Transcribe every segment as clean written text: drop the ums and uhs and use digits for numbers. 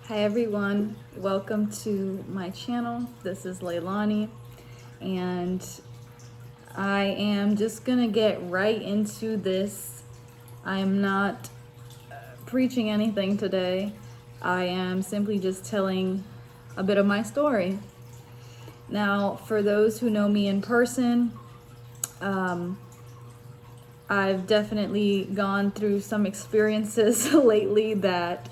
Hi everyone, welcome to my channel. This is Leilani and I am just gonna get right into this. I am not preaching anything today. I am simply just telling a bit of my story. Now, for those who know me in person, I've definitely gone through some experiences lately that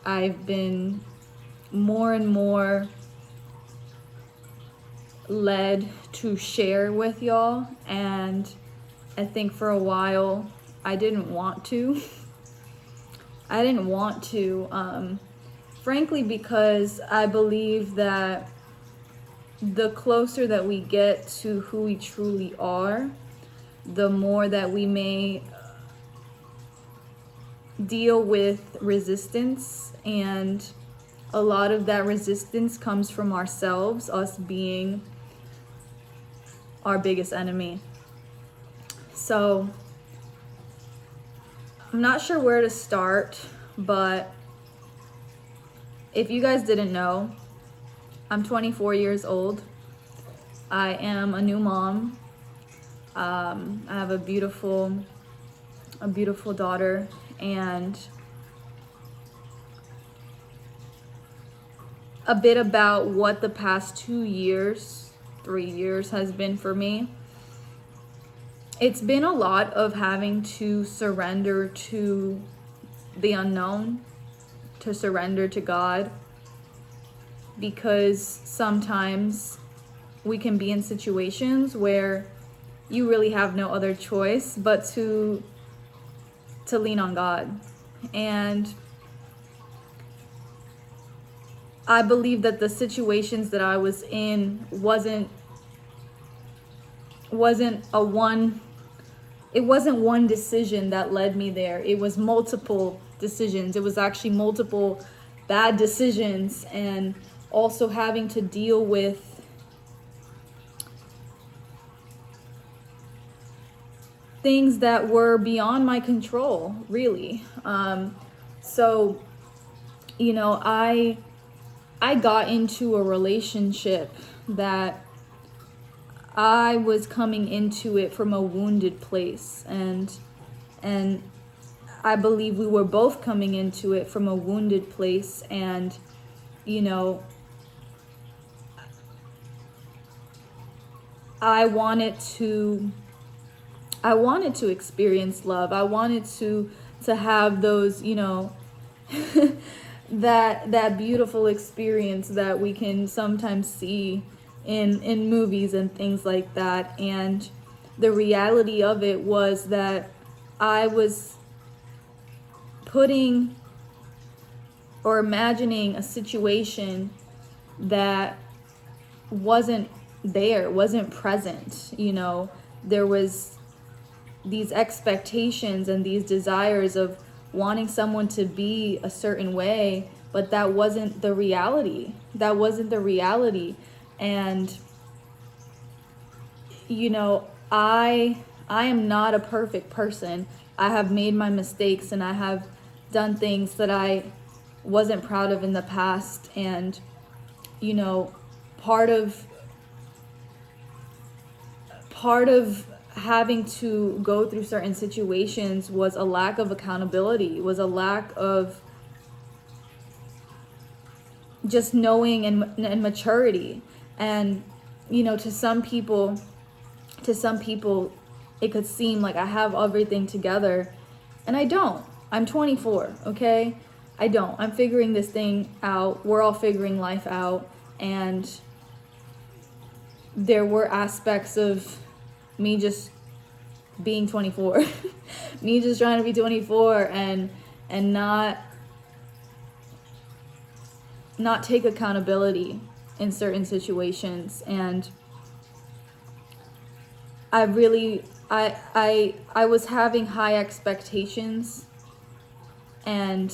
I've been more and more led to share with y'all, and I think for a while I didn't want to. Frankly, because I believe that the closer that we get to who we truly are, the more that we may deal with resistance, and a lot of that resistance comes from ourselves, us being our biggest enemy. So I'm not sure where to start, but if you guys didn't know, I'm 24 years old. I am a new mom. I have a beautiful daughter, and a bit about what the past 3 years has been for me. It's been a lot of having to surrender to the unknown, to surrender to God, because sometimes we can be in situations where you really have no other choice but to lean on God. And I believe that the situations that I was in wasn't one decision that led me there. It was multiple decisions. It was actually multiple bad decisions, and also having to deal with things that were beyond my control, really. So, I got into a relationship that I was coming into it from a wounded place, and I believe we were both coming into it from a wounded place, and I wanted to experience love. I wanted to have those, that beautiful experience that we can sometimes see in movies and things like that. And the reality of it was that I was putting or imagining a situation that wasn't present. There was these expectations and these desires of wanting someone to be a certain way, but that wasn't the reality. And I am not a perfect person. I have made my mistakes, and I have done things that I wasn't proud of in the past. And part of having to go through certain situations was a lack of accountability, was a lack of just knowing and maturity. And to some people it could seem like I have everything together, and I don't. I'm 24, okay? I don't. I'm figuring this thing out. We're all figuring life out, and there were aspects of me just being 24 me just trying to be 24 and not take accountability in certain situations. And I was having high expectations and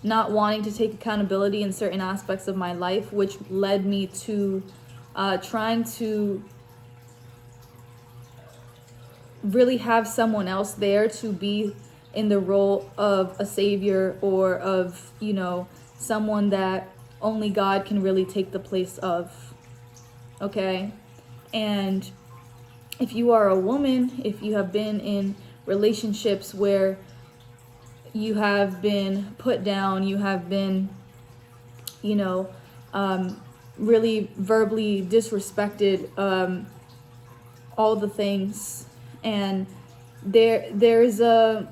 not wanting to take accountability in certain aspects of my life, which led me to trying to really have someone else there to be in the role of a savior or of, you know, someone that only God can really take the place of. Okay? And if you are a woman, if you have been in relationships where you have been put down, you have been, you know, really verbally disrespected, all the things, and there's a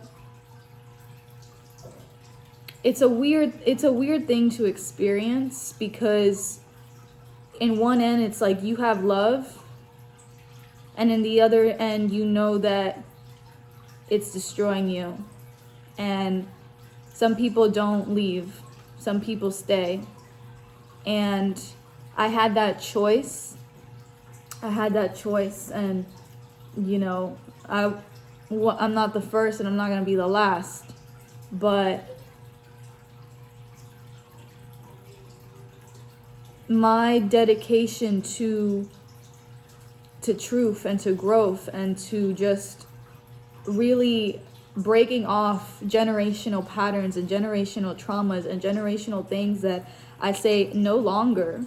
it's a weird thing to experience, because in one end it's like you have love, and in the other end you know that it's destroying you. And some people don't leave, some people stay. And I had that choice. And you know, I'm not the first and I'm not going to be the last, but my dedication to truth and to growth and to just really breaking off generational patterns and generational traumas and generational things that I say no longer.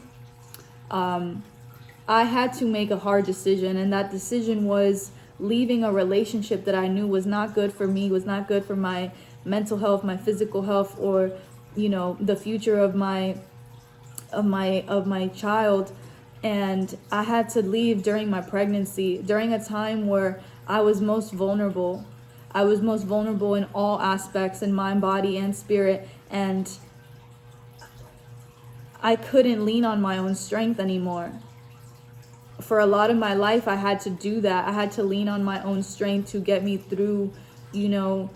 I had to make a hard decision, and that decision was leaving a relationship that I knew was not good for me, was not good for my mental health, my physical health, or, you know, the future of my child. And I had to leave during my pregnancy, during a time where I was most vulnerable. I was most vulnerable in all aspects, in mind, body, and spirit, and I couldn't lean on my own strength anymore. For a lot of my life, I had to do that. I had to lean on my own strength to get me through, you know,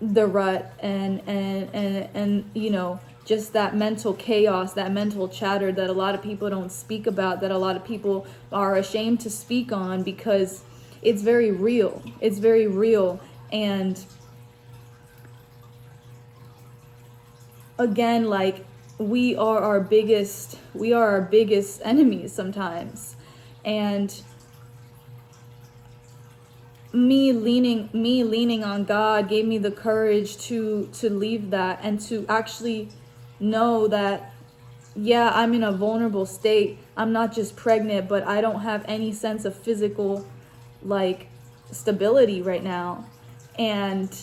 the rut and you know, just that mental chaos, that mental chatter that a lot of people don't speak about, that a lot of people are ashamed to speak on, because it's very real. It's very real. And again, like, we are our biggest enemies sometimes. And me leaning on God gave me the courage to leave that, and to actually know that, yeah, I'm in a vulnerable state. I'm not just pregnant, but I don't have any sense of physical, like, stability right now. And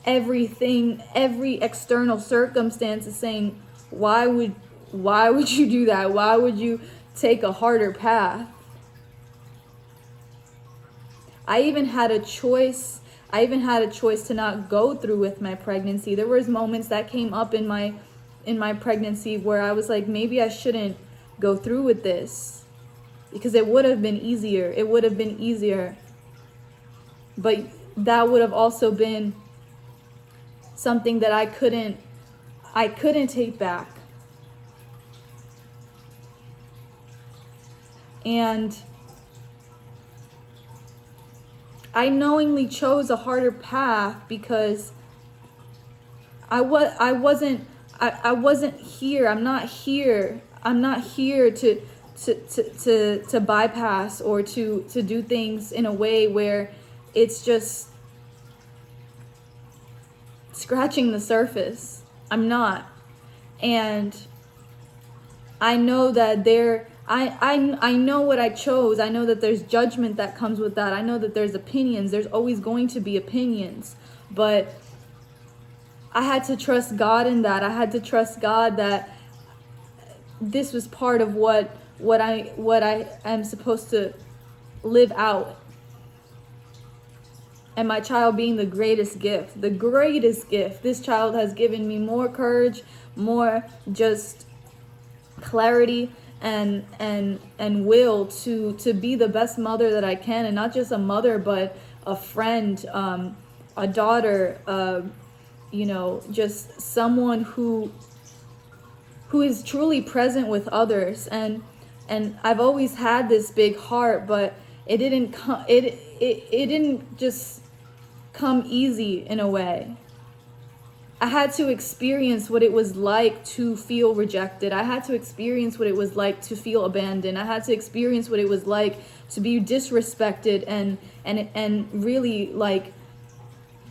every external circumstance is saying, why would you do that? Why would you take a harder path? I even had a choice to not go through with my pregnancy. There was moments that came up in my pregnancy where I was like, maybe I shouldn't go through with this, because it would have been easier. But that would have also been something that I couldn't take back. And I knowingly chose a harder path because I wasn't here. I'm not here to bypass or to do things in a way where it's just scratching the surface. I'm not. And I know that I know what I chose. I know that there's judgment that comes with that. I know that there's opinions. There's always going to be opinions. But I had to trust God in that. I had to trust God that this was part of what I am supposed to live out. And my child being the greatest gift. This child has given me more courage, more just clarity and will to be the best mother that I can, and not just a mother, but a friend, a daughter, you know, just someone who is truly present with others. And I've always had this big heart, but it didn't just come easy in a way. I had to experience what it was like to feel rejected. I had to experience what it was like to feel abandoned. I had to experience what it was like to be disrespected and really, like,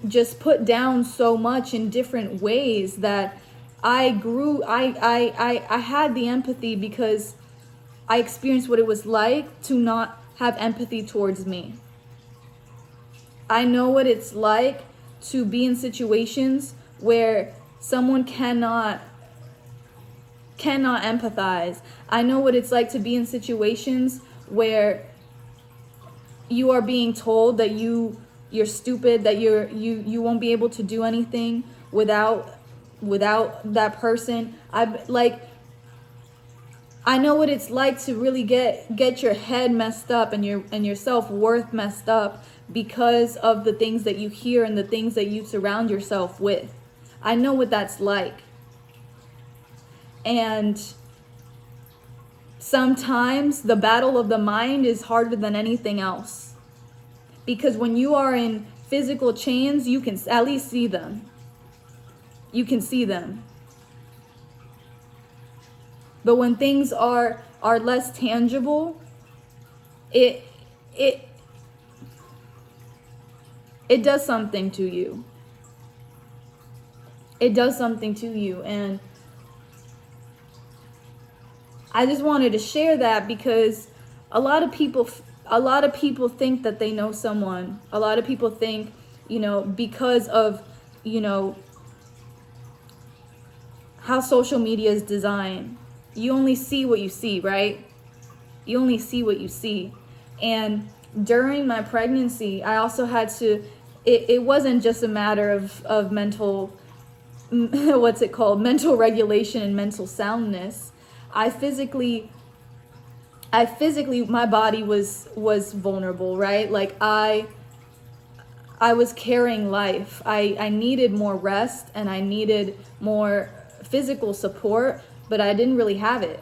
just put down so much in different ways that I grew. I had the empathy because I experienced what it was like to not have empathy towards me. I know what it's like to be in situations where someone cannot empathize. I know what it's like to be in situations where you are being told that you're stupid, that you won't be able to do anything without that person. I know what it's like to really get your head messed up and your self-worth messed up because of the things that you hear and the things that you surround yourself with. I know what that's like. And sometimes the battle of the mind is harder than anything else. Because when you are in physical chains, you can at least see them. You can see them. But when things are less tangible, it does something to you. It does something to you. And I just wanted to share that because a lot of people think that they know someone. A lot of people think, because of, how social media is designed. You only see what you see, right? You only see what you see. And during my pregnancy, I also had to, it wasn't just a matter of mental, mental regulation and mental soundness. I physically, my body was vulnerable, right? Like I was carrying life. I needed more rest and I needed more physical support, but I didn't really have it.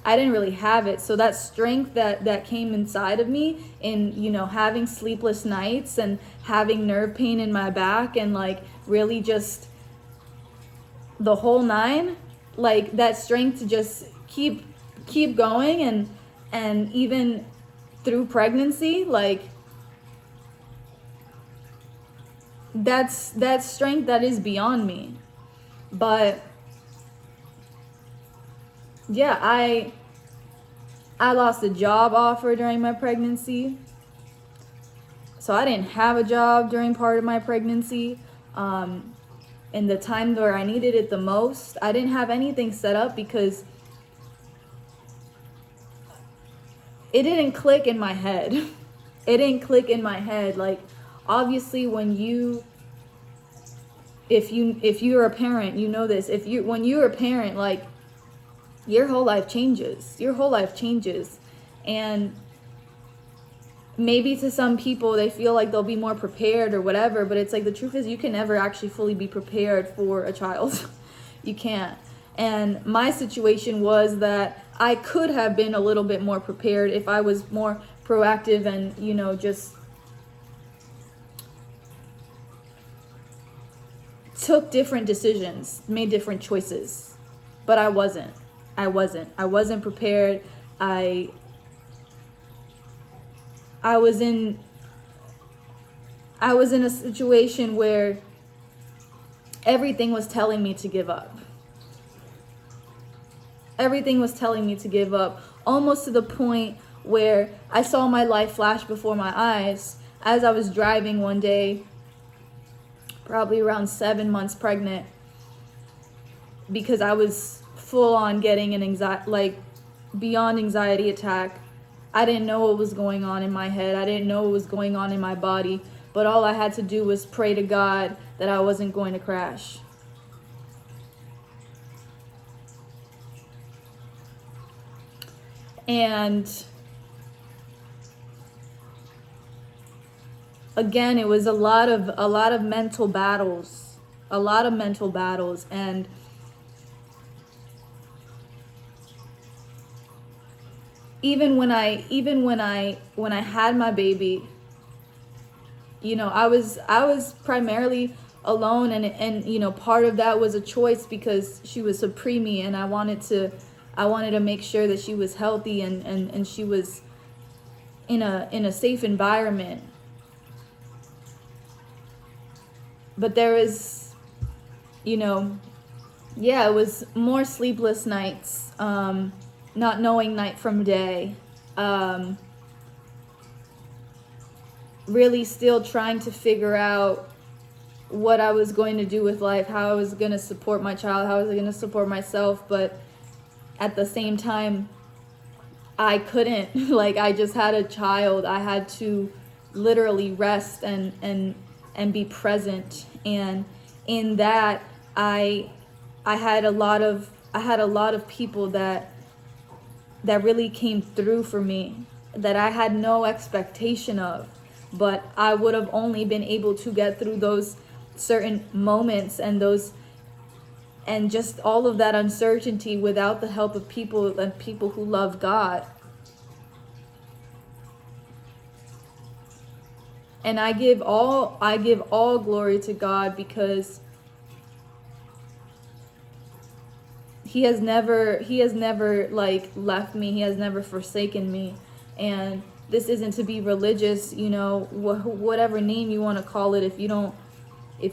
I didn't really have it. So that strength that came inside of me in, having sleepless nights and having nerve pain in my back and like really just the whole nine, like that strength to just keep going and even through pregnancy, like that's strength that is beyond me. But yeah, I lost a job offer during my pregnancy. So I didn't have a job during part of my pregnancy. In the time where I needed it the most, I didn't have anything set up because it didn't click in my head. It didn't click in my head. Like, obviously if you're a parent, you know this. When you're a parent, like, your whole life changes. Your whole life changes. And maybe to some people, they feel like they'll be more prepared or whatever, but it's like the truth is you can never actually fully be prepared for a child. You can't. And my situation was that I could have been a little bit more prepared if I was more proactive and, just took different decisions, made different choices. But I wasn't. I wasn't prepared. I was in a situation where everything was telling me to give up. Everything was telling me to give up, almost to the point where I saw my life flash before my eyes as I was driving one day, probably around 7 months pregnant, because I was full on getting an beyond anxiety attack. I didn't know what was going on in my head. I didn't know what was going on in my body. But all I had to do was pray to God that I wasn't going to crash. And again, it was a lot of mental battles. And even when I had my baby, I was primarily alone, and part of that was a choice because she was a preemie, and I wanted to make sure that she was healthy and she was in a safe environment. but there was, you know, yeah, it was more sleepless nights, not knowing night from day, really still trying to figure out what I was going to do with life, how I was going to support my child, how I was going to support myself. But at the same time, I couldn't. Like, I just had a child. I had to literally rest and be present. And in that, I had a lot of people that really came through for me, that I had no expectation of, but I would have only been able to get through those certain moments and just all of that uncertainty without the help of people who love God. And I give all glory to God, because he has never like left me. He has never forsaken me. And this isn't to be religious, you know, whatever name you want to call it. If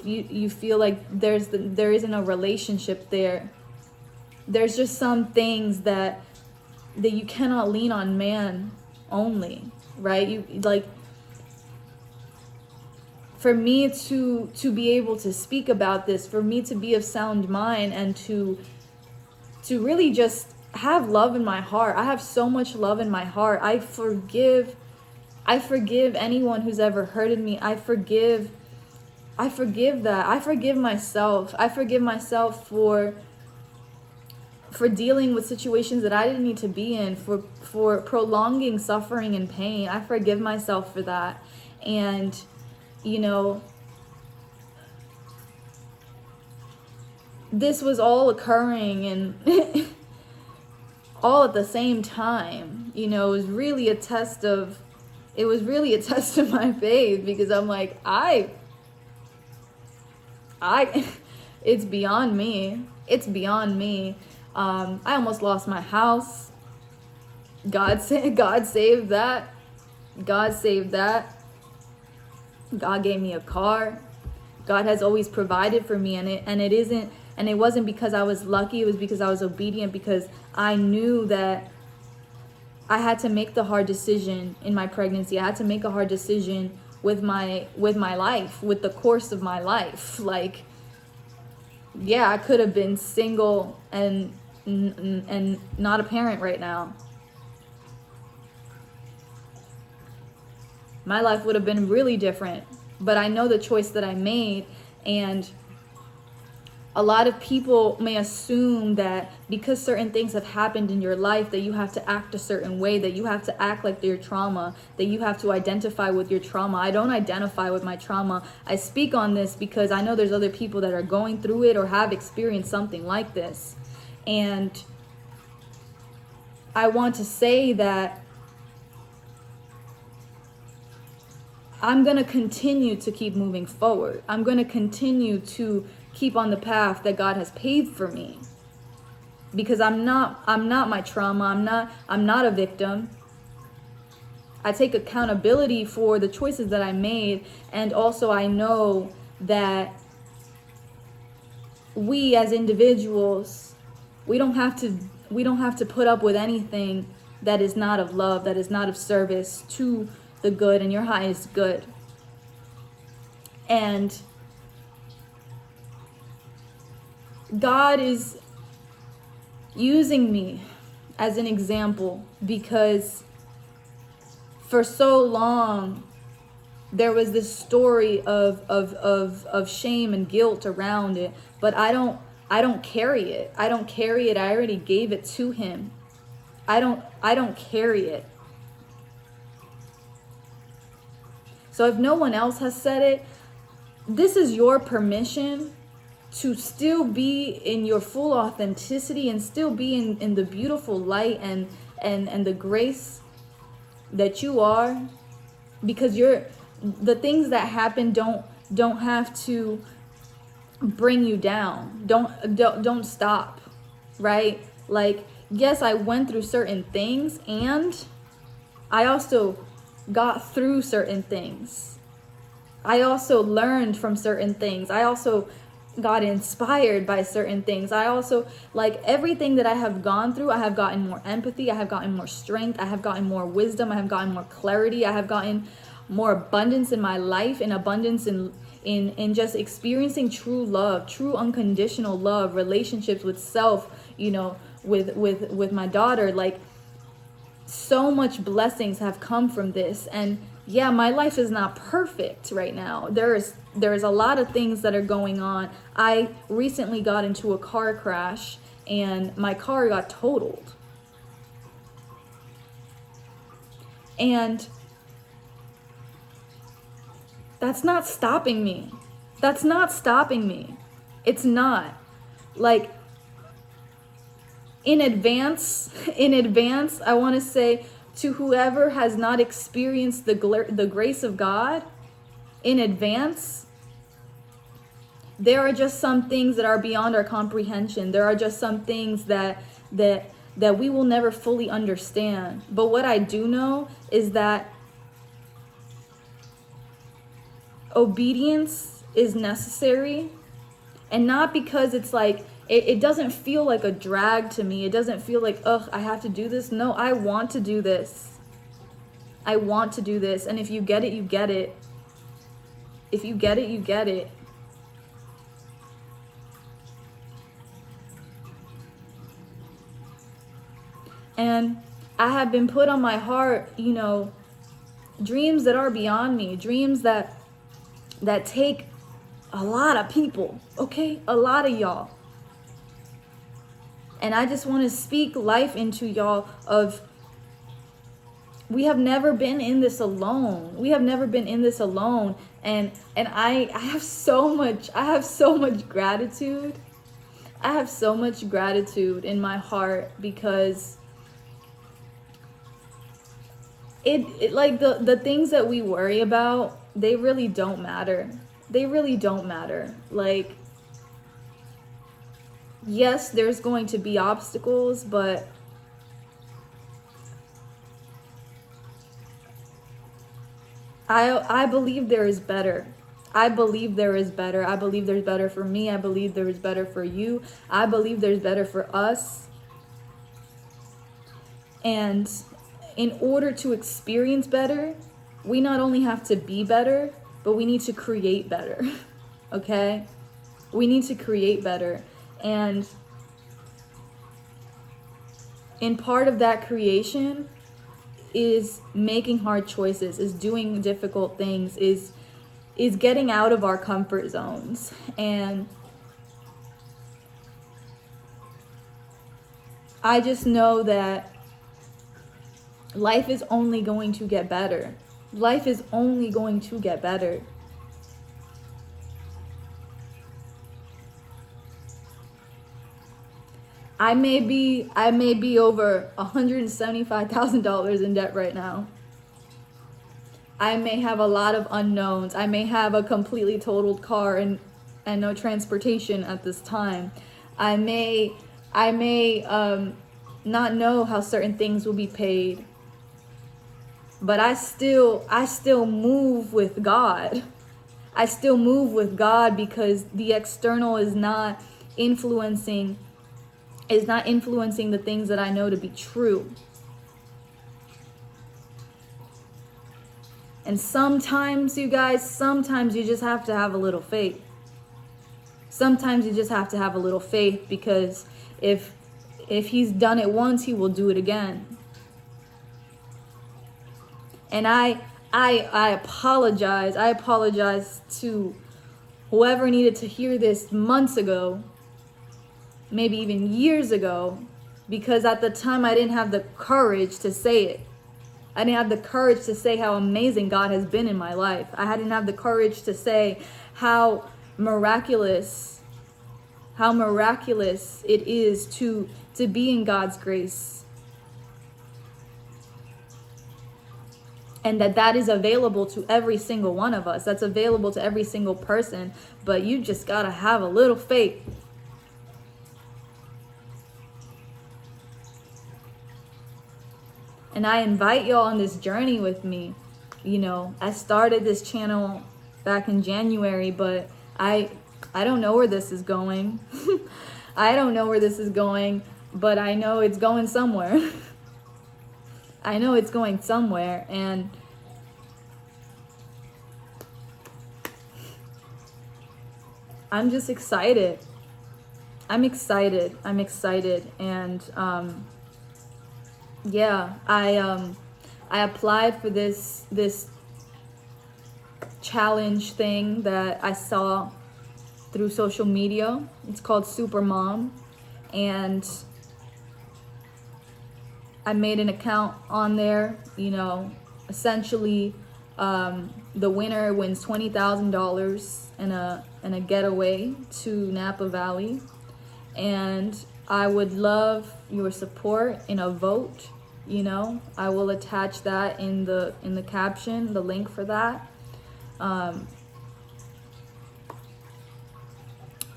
you feel like there isn't a relationship there, there's just some things that you cannot lean on man only, right? You like, for me to be able to speak about this, for me to be of sound mind, and to really just have love in my heart. I have so much love in my heart. I forgive anyone who's ever hurted me. I forgive that. I forgive myself. I forgive myself for dealing with situations that I didn't need to be in, for prolonging suffering and pain. I forgive myself for that. And, you know, this was all occurring and all at the same time. You know, it was really a test of my faith, because I'm like, it's beyond me. It's beyond me. I almost lost my house. God saved that. God saved that. God gave me a car. God has always provided for me, and it wasn't because I was lucky. It was because I was obedient, because I knew that I had to make the hard decision in my pregnancy. I had to make a hard decision with my life, with the course of my life. Like, yeah, I could have been single and not a parent right now. My life would have been really different, but I know the choice that I made. And a lot of people may assume that because certain things have happened in your life, that you have to act a certain way, that you have to act like your trauma, that you have to identify with your trauma. I don't identify with my trauma. I speak on this because I know there's other people that are going through it or have experienced something like this. And I want to say that I'm going to continue to keep moving forward. I'm going to continue to keep on the path that God has paved for me, because I'm not my trauma. I'm not a victim. I take accountability for the choices that I made, and also I know that we as individuals, we don't have to put up with anything that is not of love, that is not of service to the good and your highest good. And God is using me as an example, because for so long there was this story of shame and guilt around it, but I don't carry it. I don't carry it. I already gave it to him. I don't carry it. So if no one else has said it, this is your permission to still be in your full authenticity and still be in the beautiful light and the grace that you are, because the things that happen don't have to bring you down. Don't stop, right? Like, yes, I went through certain things, and I also got through certain things. I also learned from certain things. I also got inspired by certain things. I also, like, everything that I have gone through, I have gotten more empathy, I have gotten more strength, I have gotten more wisdom, I have gotten more clarity, I have gotten more abundance in my life, and abundance in just experiencing true love, true unconditional love, relationships with self, you know, with my daughter. Like, so much blessings have come from this. And yeah, my life is not perfect right now. There's a lot of things that are going on. I recently got into a car crash and my car got totaled. And that's not stopping me. That's not stopping me. It's not. Like, in advance, I want to say to whoever has not experienced the grace of God, in advance, there are just some things that are beyond our comprehension. There are just some things that we will never fully understand. But what I do know is that obedience is necessary, and not because it's like, it doesn't feel like a drag to me. It doesn't feel like, ugh, I have to do this. No, I want to do this. I want to do this. And if you get it, you get it. If you get it, you get it. And I have been put on my heart, you know, dreams that are beyond me, dreams that take a lot of people, okay? A lot of y'all. And I just want to speak life into y'all of, we have never been in this alone. We have never been in this alone. And I have so much gratitude. I have so much gratitude in my heart, because it like the things that we worry about, they really don't matter. They really don't matter. Like, yes, there's going to be obstacles, but I believe there is better. I believe there is better. I believe there's better for me. I believe there is better for you. I believe there's better for us. And in order to experience better, we not only have to be better, but we need to create better. Okay? We need to create better. And in part of that creation is making hard choices, is doing difficult things, is getting out of our comfort zones. And I just know that life is only going to get better. Life is only going to get better. I may be over $175,000 in debt right now. I may have a lot of unknowns. I may have a completely totaled car and no transportation at this time. I may not know how certain things will be paid. But I still move with God. I still move with God, because the external is not influencing the things that I know to be true. And sometimes, you guys, sometimes you just have to have a little faith. Sometimes you just have to have a little faith, because if he's done it once, he will do it again. And I apologize. I apologize to whoever needed to hear this months ago, maybe even years ago, because at the time I didn't have the courage to say it. I didn't have the courage to say how amazing God has been in my life. I didn't have the courage to say how miraculous it is to be in God's grace. And that is available to every single one of us. That's available to every single person. But you just gotta have a little faith. And I invite y'all on this journey with me. You know, I started this channel back in January, but I don't know where this is going. I don't know where this is going, but I know it's going somewhere. I know it's going somewhere, and I'm just excited. I'm excited. And yeah, I applied for this challenge thing that I saw through social media. It's called Super Mom, and I made an account on there. You know, essentially, the winner wins $20,000 in a getaway to Napa Valley, and I would love your support in a vote. You know, I will attach that in the caption, the link for that.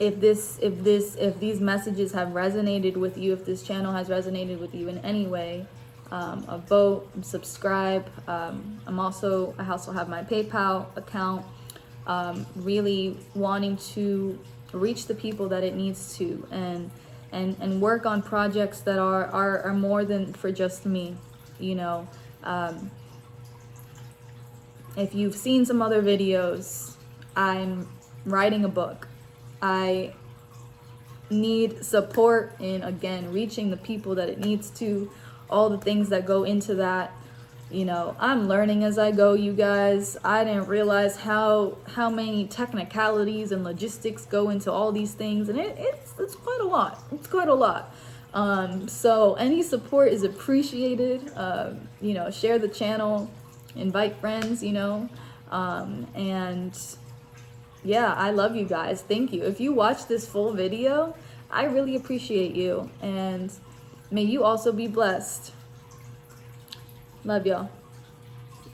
If these messages have resonated with you, if this channel has resonated with you in any way, a vote, subscribe. I also have my PayPal account. Really wanting to reach the people that it needs to, and work on projects that are more than for just me. You know, if you've seen some other videos, I'm writing a book. I need support in, again, reaching the people that it needs to, all the things that go into that. You know, I'm learning as I go, you guys. I didn't realize how many technicalities and logistics go into all these things, and it's quite a lot. It's quite a lot. So any support is appreciated. You know, share the channel, invite friends, you know, and yeah, I love you guys. Thank you. If you watch this full video, I really appreciate you, and may you also be blessed. Love y'all.